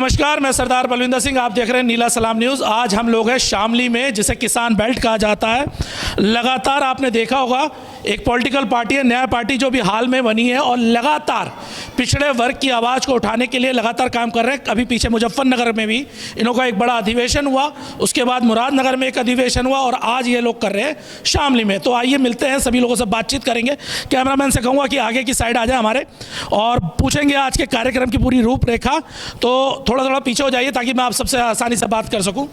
नमस्कार, मैं सरदार बलविंदर सिंह, आप देख रहे हैं नीला सलाम न्यूज़। आज हम लोग हैं शामली में, जिसे किसान बेल्ट कहा जाता है। लगातार आपने देखा होगा एक पॉलिटिकल पार्टी है, न्याय पार्टी, जो भी हाल में बनी है और लगातार पिछड़े वर्ग की आवाज़ को उठाने के लिए लगातार काम कर रहे हैं। अभी पीछे मुजफ्फरनगर में भी इन्हों का एक बड़ा अधिवेशन हुआ, उसके बाद मुरादनगर में एक अधिवेशन हुआ और आज ये लोग कर रहे हैं शामली में। तो आइए मिलते हैं, सभी लोगों से बातचीत करेंगे। कैमरामैन से कहूँगा कि आगे की साइड आ जाए हमारे, और पूछेंगे आज के कार्यक्रम की पूरी रूपरेखा। तो थोड़ा पीछे हो जाइए ताकि मैं आप सबसे आसानी से बात कर सकूं।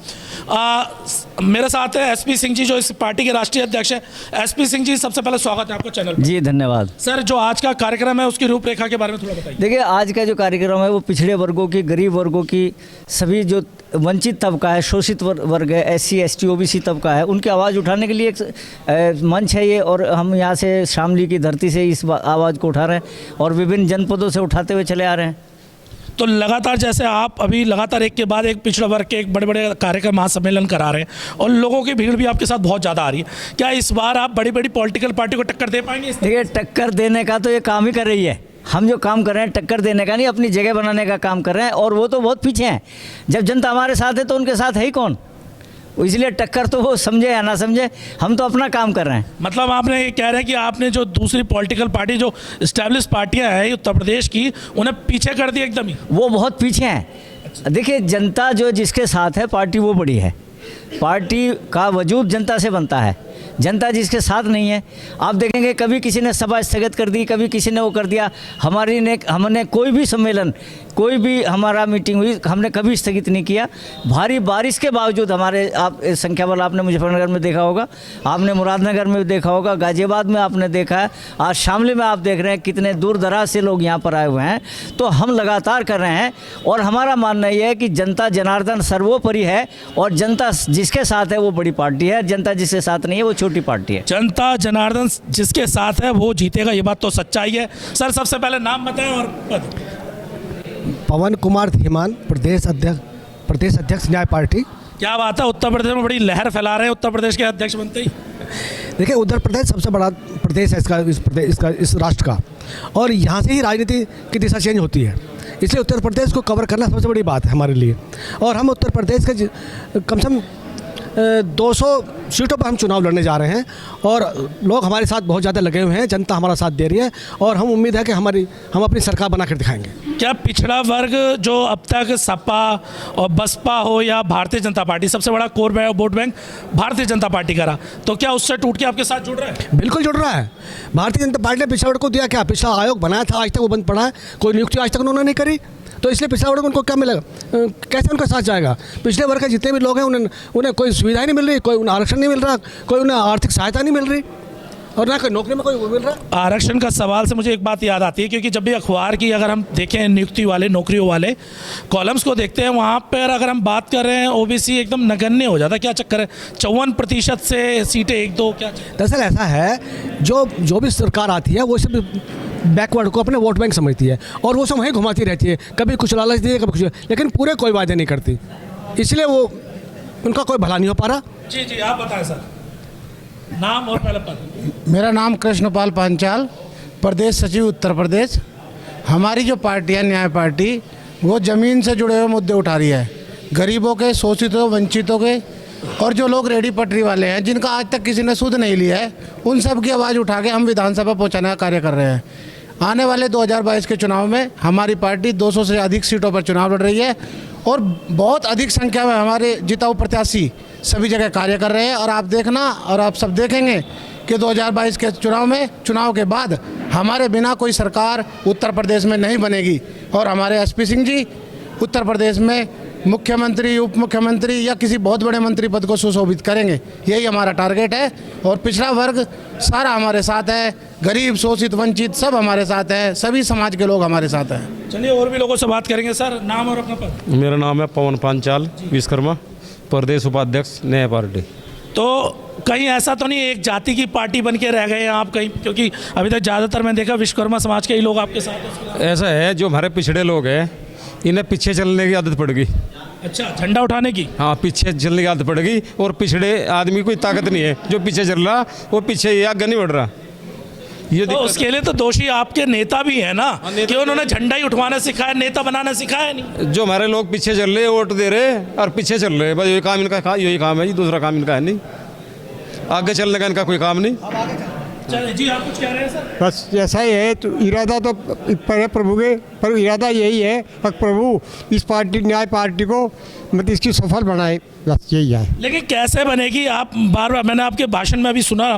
मेरे साथ है एसपी सिंह जी, जो इस पार्टी के राष्ट्रीय अध्यक्ष हैं। एसपी सिंह जी, सबसे पहले स्वागत है आपको चैनल पर। जी धन्यवाद सर, जो आज का कार्यक्रम है उसकी रूपरेखा के बारे में थोड़ा बताइए। देखिए, आज का जो कार्यक्रम है वो पिछड़े वर्गों की, गरीब वर्गों की, सभी जो वंचित तबका है, शोषित वर्ग है, SC ST OBC तबका है, उनकी आवाज़ उठाने के लिए एक मंच है ये। और हम यहाँ से शामली की धरती से इस आवाज़ को उठा रहे हैं और विभिन्न जनपदों से उठाते हुए चले आ रहे हैं। तो लगातार जैसे आप अभी लगातार एक के बाद एक पिछड़ा वर्ग के एक बड़े बड़े कार्यक्रम, महासम्मेलन करा रहे हैं और लोगों की भीड़ भी आपके साथ बहुत ज़्यादा आ रही है, क्या इस बार आप बड़ी बड़ी पॉलिटिकल पार्टी को टक्कर दे पाएंगे? देखिए, टक्कर देने का तो ये काम ही कर रही है। हम जो काम कर रहे हैं टक्कर देने का नहीं, अपनी जगह बनाने का काम कर रहे हैं। और वो तो बहुत पीछे हैं। जब जनता हमारे साथ है तो उनके साथ है ही कौन? इसलिए टक्कर तो वो समझे या ना समझे, हम तो अपना काम कर रहे हैं। मतलब आपने ये कह रहे हैं कि आपने जो दूसरी पॉलिटिकल पार्टी, जो इस्टेब्लिश पार्टियां हैं उत्तर प्रदेश की, उन्हें पीछे कर दिया एकदम ही? वो बहुत पीछे हैं। देखिए, जनता जो जिसके साथ है, पार्टी वो बड़ी है। पार्टी का वजूद जनता से बनता है। जनता जिसके साथ नहीं है, आप देखेंगे कभी किसी ने सभा स्थगित कर दी, कभी किसी ने वो कर दिया। हमने कोई भी सम्मेलन, कोई भी हमारा मीटिंग हुई, हमने कभी स्थगित नहीं किया। भारी बारिश के बावजूद हमारे, आप संख्या बल आपने मुजफ्फरनगर में देखा होगा, आपने मुरादनगर में देखा होगा, गाजियाबाद में आपने देखा है, आज शामली में आप देख रहे हैं कितने दूर दराज से लोग यहाँ पर आए हुए हैं। तो हम लगातार कर रहे हैं और हमारा मानना यह है कि जनता जनार्दन सर्वोपरि है और जनता जिसके साथ है वो बड़ी पार्टी है, जनता जिसके साथ नहीं है वो छोटी पार्टी है। जनता जनार्दन जिसके साथ है वो जीतेगा, ये बात तो सच्चाई है। सर, सबसे पहले नाम बताएं और पद। पवन कुमार धीमान, प्रदेश अध्यक्ष न्याय पार्टी। क्या बात है, उत्तर प्रदेश में बड़ी लहर फैला रहे हैं उत्तर प्रदेश के अध्यक्ष बनते ही। देखिए, उत्तर प्रदेश सबसे बड़ा प्रदेश है इस राष्ट्र का, और यहाँ से ही राजनीति की दिशा चेंज होती है। इसलिए उत्तर प्रदेश को कवर करना सबसे बड़ी बात है हमारे लिए। और हम उत्तर प्रदेश के कम से कम 200 सीटों पर हम चुनाव लड़ने जा रहे हैं और लोग हमारे साथ बहुत ज़्यादा लगे हुए हैं। जनता हमारा साथ दे रही है और हम उम्मीद है कि हम अपनी सरकार बना कर दिखाएंगे। क्या पिछड़ा वर्ग जो अब तक सपा और बसपा हो या भारतीय जनता पार्टी, सबसे बड़ा core vote bank Bharatiya Janata party का रहा, तो क्या उससे टूट के आपके साथ जुड़ रहा है? बिल्कुल जुड़ रहा है। भारतीय जनता पार्टी ने पिछड़ा वर्ग को दिया क्या? पिछड़ा आयोग बनाया था, आज तक वो बंद पड़ा है, कोई नियुक्ति आज तक उन्होंने नहीं करी। तो इसलिए पिछड़ा वर्ग उनको क्या मिलेगा? कैसे उनका साथ जाएगा? पिछड़े वर्ग के जितने भी लोग हैं उन्हें कोई सुविधाएं नहीं मिल रही, कोई उन्हें आरक्षण नहीं मिल रहा, कोई उन्हें आर्थिक सहायता नहीं मिल रही और ना कोई नौकरी में कोई वो मिल रहा। आरक्षण का सवाल से मुझे एक बात याद आती है, क्योंकि जब भी अखबार की अगर हम देखें नियुक्ति वाले, नौकरियों वाले कॉलम्स को देखते हैं, वहाँ पर अगर हम बात कर रहे हैं OBC एकदम नगण्य हो जाता है। क्या चक्कर है? 54% से सीटें 1-2, क्या? दरअसल ऐसा है, जो भी सरकार आती है वो सब बैकवर्ड को अपने वोट बैंक समझती है और वो सब वहीं घुमाती रहती है। कभी कुछ लालच दिए, कभी कुछ, लेकिन पूरे कोई वादे नहीं करती। इसलिए वो उनका कोई भला नहीं हो पा रहा। जी, आप बताएं सर, नाम और पहले पद। मेरा नाम कृष्णपाल पांचाल, प्रदेश सचिव उत्तर प्रदेश। हमारी जो पार्टी है न्याय पार्टी, वो ज़मीन से जुड़े हुए मुद्दे उठा रही है, गरीबों के, शोषितों, वंचितों के, और जो लोग रेडी पटरी वाले हैं जिनका आज तक किसी ने सूद नहीं लिया है, उन सब की आवाज़ उठा के हम विधानसभा पहुंचाने का कार्य कर रहे हैं। आने वाले 2022 के चुनाव में हमारी पार्टी 200 से अधिक सीटों पर चुनाव लड़ रही है और बहुत अधिक संख्या में हमारे जिताऊ प्रत्याशी सभी जगह कार्य कर रहे हैं। और आप देखना और आप सब देखेंगे कि 2022 के चुनाव के बाद हमारे बिना कोई सरकार उत्तर प्रदेश में नहीं बनेगी और हमारे SP सिंह जी उत्तर प्रदेश में मुख्यमंत्री, उप मुख्यमंत्री या किसी बहुत बड़े मंत्री पद को सुशोभित करेंगे। यही हमारा टारगेट है और पिछड़ा वर्ग सारा हमारे साथ है, गरीब, शोषित, वंचित सब हमारे साथ है, सभी समाज के लोग हमारे साथ हैं। चलिए और भी लोगों से बात करेंगे। सर, नाम और अपना पद। मेरा नाम है पवन पांचाल विश्वकर्मा, प्रदेश उपाध्यक्ष न्याय पार्टी। तो कहीं ऐसा तो नहीं एक जाति की पार्टी बन के रह गए हैं आप कहीं? क्योंकि अभी तक ज़्यादातर मैंने देखा विश्वकर्मा समाज के ही लोग आपके साथ हैं। ऐसा है, जो हमारे पिछड़े लोग हैं इन्हें पीछे चलने की आदत पड़ गई। अच्छा, झंडा उठाने की? हाँ, पीछे चलने की आदत पड़ गई और पिछड़े आदमी कोई ताकत नहीं है, जो पीछे चल रहा वो पीछे ही आगे नहीं बढ़ रहा। ये तो दिक्कत उसके लिए तो दोषी आपके नेता भी है ना, कि उन्होंने झंडा ही उठवाना सिखाया, नेता बनाना सिखाया नहीं। है। जो हमारे लोग पीछे चल रहे हैं, वोट दे रहे हैं और पीछे चल रहे हैं, बस यही काम इनका, यही काम है जी, दूसरा काम इनका है नहीं। आगे चलने का इनका कोई काम नहीं। चलिए जी, आप कुछ कह रहे हैं सर? बस ऐसा ही है, तो इरादा तो पर प्रभु के, पर इरादा यही है कि प्रभु इस पार्टी न्याय पार्टी को मतलब इसकी सफल बनाए, बस यही है। लेकिन कैसे बनेगी? आप बार बार, मैंने आपके भाषण में अभी सुना,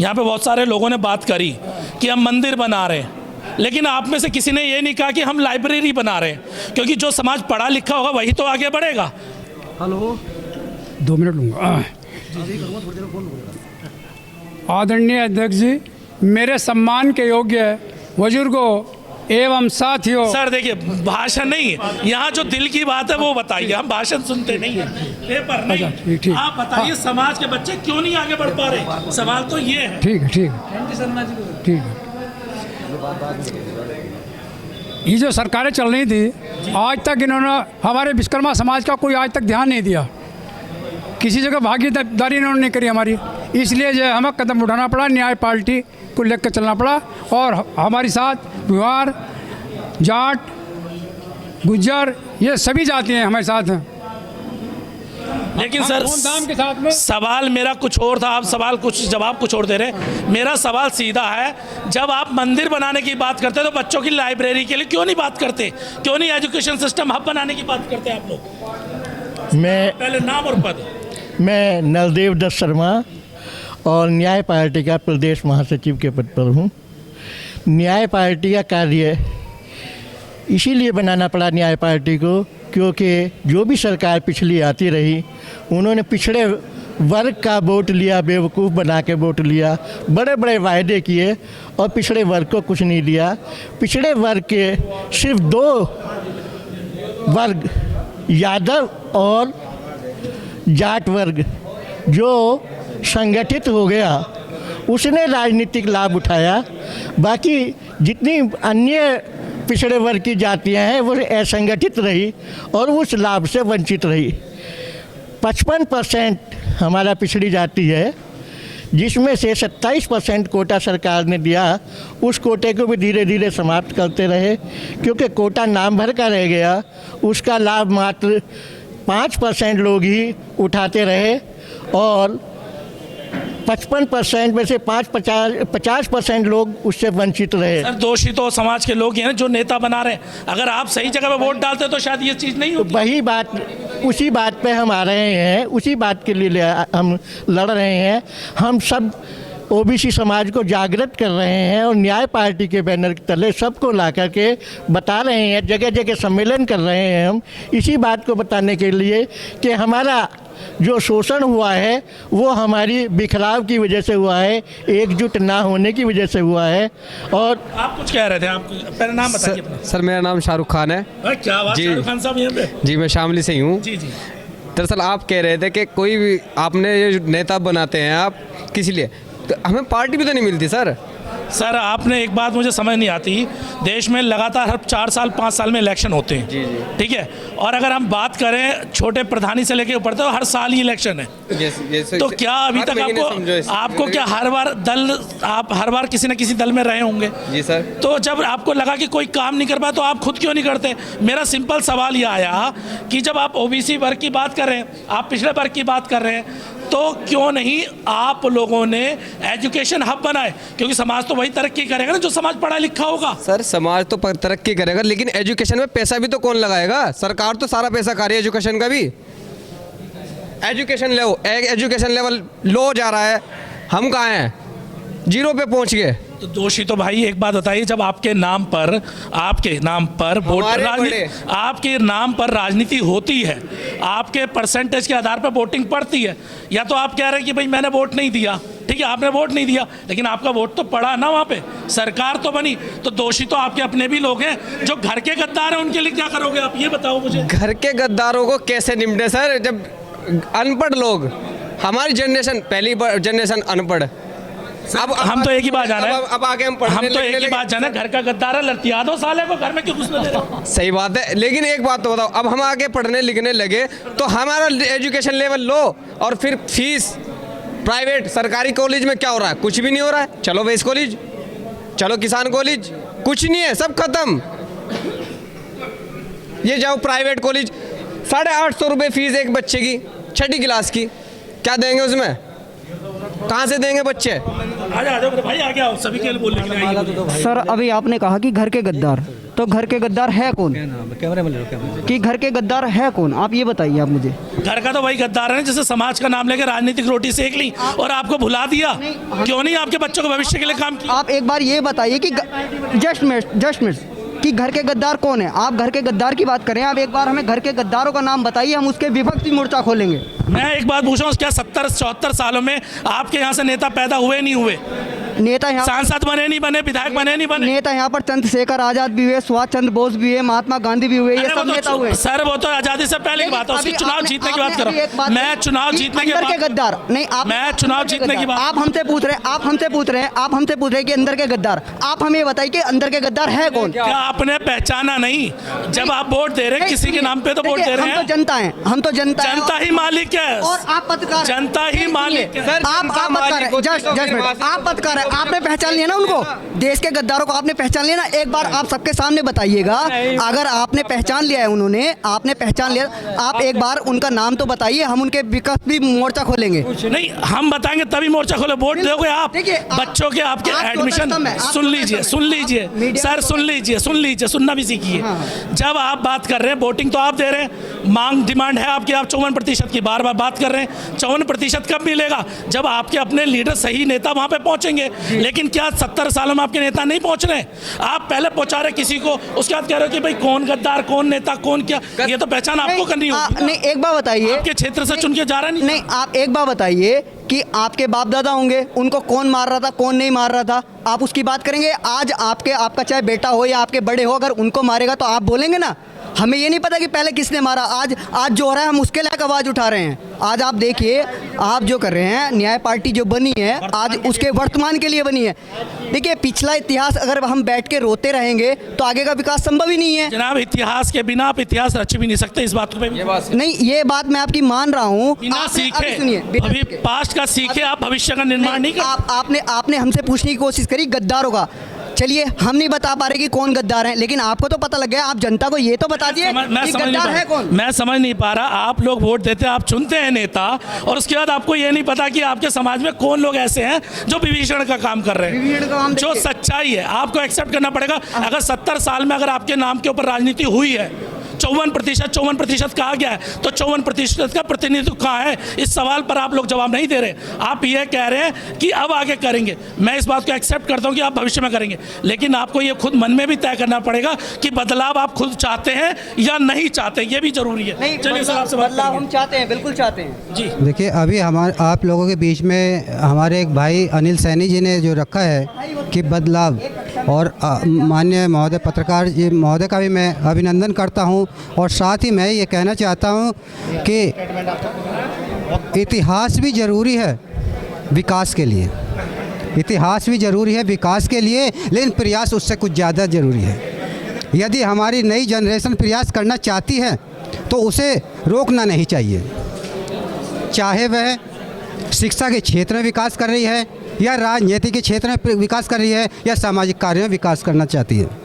यहाँ पे बहुत सारे लोगों ने बात करी कि हम मंदिर बना रहे हैं, लेकिन आप में से किसी ने ये नहीं कहा कि हम लाइब्रेरी बना रहे हैं, क्योंकि जो समाज पढ़ा लिखा होगा वही तो आगे बढ़ेगा। हेलो, 2 मिनट लूँगा। आदरणीय अध्यक्ष जी, मेरे सम्मान के योग्य बुजुर्गों एवं साथियों, सर देखिए, भाषण नहीं है यहाँ, जो दिल की बात है वो बताइए, हम भाषण सुनते नहीं है, पेपर नहीं। ठीक। आप बताइए समाज के बच्चे क्यों नहीं आगे बढ़ पा रहे? सवाल तो ये है। ठीक है, ठीक है। ये जो सरकारें चल रही थी, आज तक इन्होंने हमारे विश्वकर्मा समाज का कोई आज तक ध्यान नहीं दिया, किसी जगह भागीदारी इन्होंने नहीं करी हमारी, इसलिए जो हमें कदम उठाना पड़ा, न्याय पार्टी को लेकर चलना पड़ा। और हमारे साथ बिहार, जाट, गुज्जर, ये सभी जातियाँ हमारे साथ हैं। लेकिन सर धूमधाम के साथ में सवाल मेरा कुछ और था, आप सवाल कुछ, जवाब कुछ और दे रहे। मेरा सवाल सीधा है, जब आप मंदिर बनाने की बात करते तो बच्चों की लाइब्रेरी के लिए क्यों नहीं बात करते? क्यों नहीं एजुकेशन सिस्टम हब बनाने की बात करते आप लोग? पहले नाम और पद। मैं नलदेव दत्त शर्मा और न्याय पार्टी का प्रदेश महासचिव के पद पर हूँ। न्याय पार्टी का कार्य इसीलिए बनाना पड़ा न्याय पार्टी को, क्योंकि जो भी सरकार पिछली आती रही, उन्होंने पिछड़े वर्ग का वोट लिया, बेवकूफ़ बना के वोट लिया, बड़े बड़े वायदे किए और पिछड़े वर्ग को कुछ नहीं दिया। पिछड़े वर्ग के सिर्फ 2 वर्ग, यादव और जाट वर्ग, जो संगठित हो गया उसने राजनीतिक लाभ उठाया। बाकी जितनी अन्य पिछड़े वर्ग की जातियां हैं वो असंगठित रही और उस लाभ से वंचित रही। 55% हमारा पिछड़ी जाति है, जिसमें से 27% कोटा सरकार ने दिया। उस कोटे को भी धीरे धीरे समाप्त करते रहे, क्योंकि कोटा नाम भर का रह गया, उसका लाभ मात्र 5% लोग ही उठाते रहे और 55% में से 50% लोग उससे वंचित रहे। सर दोषी तो समाज के लोग हैं जो नेता बना रहे हैं। अगर आप सही जगह पे वोट डालते तो शायद ये चीज़ नहीं होती। वही बात, उसी बात पे हम आ रहे हैं, उसी बात के लिए हम लड़ रहे हैं। हम सब ओबीसी समाज को जागृत कर रहे हैं और न्याय पार्टी के बैनर के तले सबको ला कर के बता रहे हैं, जगह जगह सम्मेलन कर रहे हैं हम इसी बात को बताने के लिए कि हमारा जो शोषण हुआ है वो हमारी बिखराव की वजह से हुआ है, एकजुट ना होने की वजह से हुआ है। और आप कुछ कह रहे थे, आप पहले नाम बताइए अपना। सर मेरा नाम शाहरुख खान है। क्या बात, जी। शाहरुख खान साहब यहाँ पे? जी मैं शामली से ही हूँ। जी जी। दरअसल आप कह रहे थे कि कोई भी आपने ये नेता बनाते हैं आप किस लिए, तो हमें पार्टी भी तो नहीं मिलती सर। सर आपने एक बात मुझे समझ नहीं आती, देश में लगातार हर 4 साल 5 साल में इलेक्शन होते हैं। जी जी। ठीक है, और अगर हम बात करें छोटे प्रधानी से लेके ऊपर तो हर साल ही इलेक्शन है। तो क्या अभी तक आपको क्या हर बार आप हर बार किसी न किसी दल में रहे होंगे? जी सर। तो जब आपको लगा कि कोई काम नहीं कर पाया तो आप खुद क्यों नहीं करते? मेरा सिंपल सवाल ये आया कि जब आप ओबीसी वर्ग की बात कर रहे हैं, आप पिछड़े वर्ग की बात कर रहे हैं, तो क्यों नहीं आप लोगों ने एजुकेशन हब बनाए? क्योंकि समाज तो वही तरक्की करेगा ना जो समाज पढ़ा लिखा होगा। सर समाज तो तरक्की करेगा, लेकिन एजुकेशन में पैसा भी तो कौन लगाएगा? सरकार तो सारा पैसा खा रही है एजुकेशन का भी। एजुकेशन लेवल लो जा रहा है, हम कहाँ हैं? 0 पे पहुंच गए। तो दोषी तो भाई एक बात बताइए, जब आपके नाम पर वोट आपके नाम पर राजनीति होती है, आपके परसेंटेज के आधार पर वोटिंग पड़ती है, या तो आप कह रहे हैं कि भाई मैंने वोट नहीं दिया, ठीक है आपने वोट नहीं दिया, लेकिन आपका वोट तो पड़ा ना, वहाँ पे सरकार तो बनी। तो दोषी तो आपके अपने भी लोग हैं। जो घर के गद्दार हैं उनके लिए क्या करोगे आप, ये बताओ मुझे। घर के गद्दारों को कैसे निपटे सर? जब अनपढ़ लोग, हमारी जनरेशन पहली जनरेशन अनपढ़, अब हम तो एक ही बात जान रहे हैं, अब आगे हम तो एक ही बात जाना, घर का गद्दार है, लड़तिया दो साले को घर में क्यों घुसने दे रहे हो? सही बात है, लेकिन एक बात तो बताओ, अब हम आगे पढ़ने लिखने लगे तो हमारा एजुकेशन लेवल लो, और फिर फीस प्राइवेट सरकारी कॉलेज में क्या हो रहा है? कुछ भी नहीं हो रहा है। चलो वेस्ट कॉलेज, चलो किसान कॉलेज कुछ नहीं है, सब खत्म। ये जाओ प्राइवेट कॉलेज, 850 रुपये फीस एक बच्चे की, 6ठी क्लास की, क्या देंगे उसमें? कहाँ से देंगे बच्चे? आ जाओ भाई, आ गया सभी के लिए बोलने के लिए आइए। सर अभी आपने कहा कि घर के गद्दार, तो घर के गद्दार है कौन? कि घर के गद्दार है कौन, आप ये बताइए आप मुझे। घर का तो वही गद्दार है जिसे समाज का नाम लेकर राजनीतिक रोटी सेक ली और आपको भुला दिया। क्यों नहीं आपके बच्चों के भविष्य के लिए काम किया? आप एक बार ये बताइए कि जस्ट मिनट कि घर के गद्दार कौन है? आप घर के गद्दार की बात करें, आप एक बार हमें घर के गद्दारों का नाम बताइए, हम उसके विपक्ष मोर्चा खोलेंगे। मैं एक बात पूछ रहा हूँ, क्या 70-74 सालों में आपके यहाँ से नेता पैदा हुए नहीं हुए? नेता यहाँ सांसद बने नहीं बने, विधायक बने नहीं बने? नेता यहाँ पर चंद्रशेखर आजाद भी हुए, सुभाष चंद्र बोस भी हुए, महात्मा गांधी भी हुए, ये अरे सब नेता हुए। सर वो तो आजादी से पहले की बात है, उसकी चुनाव जीतने की बात कर रहा हूँ मैं। चुनाव जीतने के अंदर के गद्दार नहीं, आप मैं चुनाव जीतने की बात, आप हमसे पूछ रहे हैं कि अंदर के गद्दार, आप हमें बताइए कि अंदर के गद्दार है कौन? क्या आपने पहचाना नहीं? जब आप वोट दे रहे हैं किसी के नाम पे तो वोट दे रहे हैं। हम तो जनता हैं, हम तो जनता हैं। जनता ही मालिक है और आप पत्रकार, जनता ही मालिक है। आप पत्रकार हैं, जस्ट मिनट, आप पत्रकार हैं, आपने पहचान लिया ना उनको, देश के गद्दारों को आपने पहचान लिया ना। एक बार आप सबके सामने बताइएगा, अगर आपने पहचान लिया है, उन्होंने आपने पहचान लिया, आप एक बार उनका नाम तो बताइए, हम उनके विकास भी मोर्चा खोलेंगे। नहीं हम बताएंगे तभी मोर्चा खोले। वोट दोगे आप देखिए, बच्चों के आपके एडमिशन, सुन लीजिए सर, सुन लीजिए, सुनना भी सीखिए। जब आप बात कर रहे हैं वोटिंग तो आप दे रहे हैं, मांग डिमांड है आपकी, आप 54% की बार बार बात कर रहे हैं। 54% कब मिलेगा? जब आपके अपने लीडर सही नेता वहां पे पहुंचेंगे। लेकिन क्या 70 सालों में आपके नेता नहीं पहुंच रहे? आप पहले पहुंचा रहे किसी को, उसके बाद कह रहे हो कि भाई कौन गद्दार, कौन नेता, कौन क्या। ये तो पहचान आपको करनी होगी। नहीं एक बार बताइए, आपके क्षेत्र से चुन के जा रहा नहीं। आप एक बार बताइए कि आपके बाप दादा होंगे, उनको कौन मार रहा था, कौन नहीं मार रहा था, आप उसकी बात करेंगे। आज आपका चाहे बेटा हो या आपके बड़े हो, अगर उनको मारेगा तो आप बोलेंगे ना। हमें ये नहीं पता कि पहले किसने मारा। आज जो हो रहा है हम उसके लायक आवाज़ उठा रहे हैं। आज आप देखिए, आप जो कर रहे हैं, न्याय पार्टी जो बनी है आज उसके वर्तमान के लिए बनी है। देखिए पिछला इतिहास अगर हम बैठ के रोते रहेंगे तो आगे का विकास संभव ही नहीं है। जनाब इतिहास के बिना आप इतिहास रच भी नहीं सकते, इस बात को नहीं, ये बात मैं आपकी मान रहा हूँ। बिना सीखे, अभी पास्ट का सीखे आप भविष्य का निर्माण नहीं कर। आपने हमसे पूछने की कोशिश करी गद्दारों का। चलिए हम नहीं बता पा रहे कि कौन गद्दार हैं, लेकिन आपको तो पता लग गया। आप जनता को ये तो बता दिए कि गद्दार है कौन। मैं समझ नहीं पा रहा। आप लोग वोट देते हैं, आप चुनते हैं नेता, और उसके बाद आपको ये नहीं पता कि आपके समाज में कौन लोग ऐसे हैं जो विभीषण का काम कर रहे हैं। जो सच्चाई है आपको एक्सेप्ट करना पड़ेगा। अगर 70 साल में अगर आपके नाम के ऊपर राजनीति हुई है, 54% कहा गया है, तो 54% का प्रतिनिधित्व कहाँ है? इस सवाल पर आप लोग जवाब नहीं दे रहे। आप ये कह रहे हैं कि अब आगे करेंगे। मैं इस बात को एक्सेप्ट करता हूँ कि आप भविष्य में करेंगे, लेकिन आपको ये खुद मन में भी तय करना पड़ेगा कि बदलाव आप खुद चाहते हैं या नहीं चाहते। ये भी जरूरी है। चलिए सर, आपसे बदलाव हम चाहते हैं, बिल्कुल चाहते हैं जी। देखिए अभी आप लोगों के बीच में हमारे एक भाई अनिल सैनी जी ने जो रखा है कि बदलाव, और माननीय महोदय पत्रकार जी महोदय का भी मैं अभिनंदन करता हूं। और साथ ही मैं ये कहना चाहता हूं कि इतिहास भी ज़रूरी है विकास के लिए, इतिहास भी ज़रूरी है विकास के लिए, लेकिन प्रयास उससे कुछ ज़्यादा ज़रूरी है। यदि हमारी नई जनरेशन प्रयास करना चाहती है तो उसे रोकना नहीं चाहिए, चाहे वह शिक्षा के क्षेत्र में विकास कर रही है या राजनीति के क्षेत्र में विकास कर रही है या सामाजिक कार्य में विकास करना चाहती है।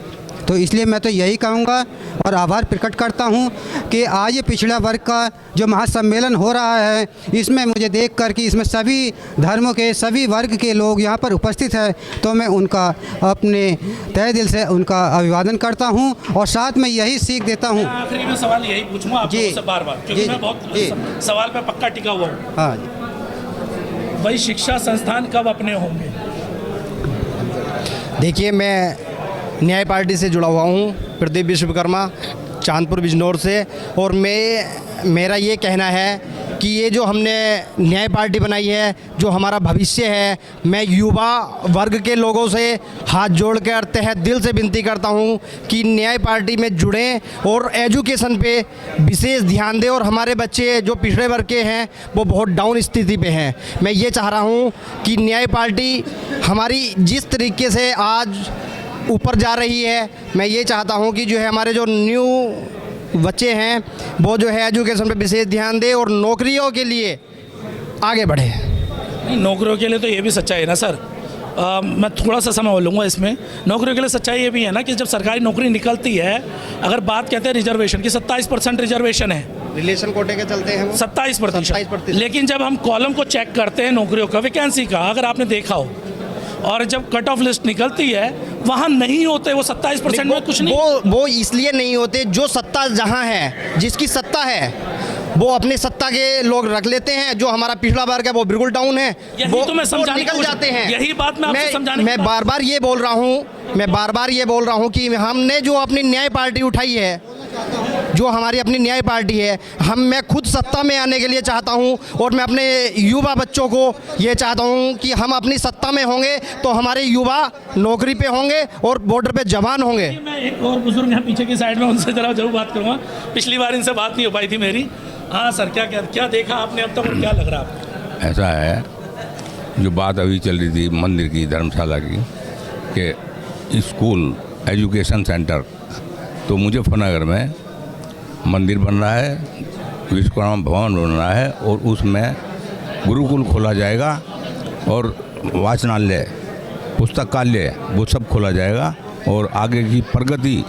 तो इसलिए मैं तो यही कहूँगा और आभार प्रकट करता हूँ कि आज ये पिछड़ा वर्ग का जो महासम्मेलन हो रहा है, इसमें मुझे देख कर कि इसमें सभी धर्मों के सभी वर्ग के लोग यहाँ पर उपस्थित हैं, तो मैं उनका अपने तहे दिल से उनका अभिवादन करता हूँ और साथ में यही सीख देता हूँ। आखिरी में सवाल यही पूछूंगा आप लोगों से बार-बार, क्योंकि मैं बहुत सवाल पे पक्का टिका हुआ हूँ। हाँ, वही शिक्षा संस्थान कब अपने होंगे? देखिए मैं न्याय पार्टी से जुड़ा हुआ हूँ, प्रदीप विश्वकर्मा, चांदपुर बिजनौर से, और मेरा ये कहना है कि ये जो हमने न्याय पार्टी बनाई है, जो हमारा भविष्य है, मैं युवा वर्ग के लोगों से हाथ जोड़ कर तहे दिल से विनती करता हूँ कि न्याय पार्टी में जुड़ें और एजुकेशन पे विशेष ध्यान दें। और हमारे बच्चे जो पिछड़े वर्ग के हैं वो बहुत डाउन स्थिति पे हैं। मैं ये चाह रहा हूँ कि न्याय पार्टी हमारी जिस तरीके से आज ऊपर जा रही है, मैं ये चाहता हूँ कि जो है हमारे जो न्यू बच्चे हैं वो जो है एजुकेशन पे विशेष ध्यान दें और नौकरियों के लिए आगे बढ़े। नौकरियों के लिए तो ये भी सच्चाई है ना सर, मैं थोड़ा सा समय और लूँगा इसमें। नौकरियों के लिए सच्चाई ये भी है ना कि जब सरकारी नौकरी निकलती है, अगर बात कहते हैं रिजर्वेशन की, 27% रिजर्वेशन है, रिलेशन कोटे के चलते हैं वो 27%। लेकिन जब हम कॉलम को चेक करते हैं नौकरियों का, वैकेंसी का, अगर आपने देखा हो, और जब कट ऑफ लिस्ट निकलती है वहाँ नहीं होते वो 27% में कुछ नहीं। वो इसलिए नहीं होते, जो सत्ता जहाँ है, जिसकी सत्ता है वो अपने सत्ता के लोग रख लेते हैं। जो हमारा पिछला वर्ग है वो बिल्कुल डाउन है, यही तो मैं समझाने निकल जाते हैं। यही बात मैं आपसे समझाने मैं बार बार ये बोल रहा हूँ कि हमने जो अपनी न्याय पार्टी उठाई है, जो हमारी अपनी न्याय पार्टी है, मैं खुद सत्ता में आने के लिए चाहता हूँ, और मैं अपने युवा बच्चों को ये चाहता हूँ कि हम अपनी सत्ता में होंगे तो हमारे युवा नौकरी पे होंगे और बॉर्डर पे जवान होंगे। मैं एक और बुजुर्ग यहाँ पीछे की साइड में, उनसे जरा जरूर बात करूँगा। पिछली बार इनसे बात नहीं हो पाई थी मेरी। हाँ सर, क्या देखा आपने अब तक और क्या लग रहा है आपको? ऐसा है, जो बात अभी चल रही थी मंदिर की, धर्मशाला की, कि स्कूल एजुकेशन सेंटर, तो मुजफ्फरनगर में मंदिर बन रहा है, विश्वकर्मा भवन बन रहा है, और उसमें गुरुकुल खोला जाएगा, और वाचनालय, पुस्तकालय, वो सब खोला जाएगा, और आगे की प्रगति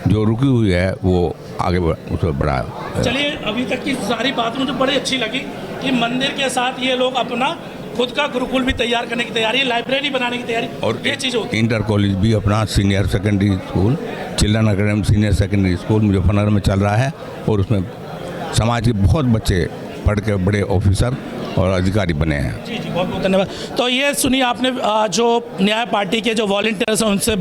जो रुकी हुई है वो आगे उसमें बढ़ाया। चलिए, अभी तक की सारी बात मुझे बड़ी अच्छी लगी कि मंदिर के साथ ये लोग अपना खुद का गुरुकुल भी तैयार करने की तैयारी, लाइब्रेरी बनाने की तैयारी, और ये चीज़ होती है। इंटर कॉलेज भी अपना senior secondary school, children academy senior secondary school Muzaffarnagar में चल रहा है, और उसमें समाज के बहुत बच्चे पढ़ के बड़े ऑफिसर और अधिकारी बने हैं। जी बहुत बहुत धन्यवाद। तो ये सुनिए आपने, जो न्याय पार्टी के जो वॉलंटियर्स हैं उनसे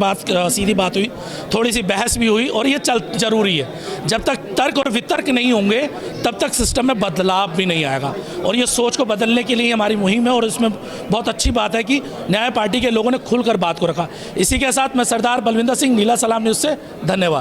सीधी बात हुई, थोड़ी सी बहस भी हुई, और ये जरूरी है। जब तक तर्क और वितर्क नहीं होंगे तब तक सिस्टम में बदलाव भी नहीं आएगा, और ये सोच को बदलने के लिए हमारी मुहिम है, और इसमें बहुत अच्छी बात है कि न्याय पार्टी के लोगों ने खुलकर बात को रखा। इसी के साथ मैं सरदार बलविंदर सिंह, नीला सलाम न्यूज़ से, धन्यवाद।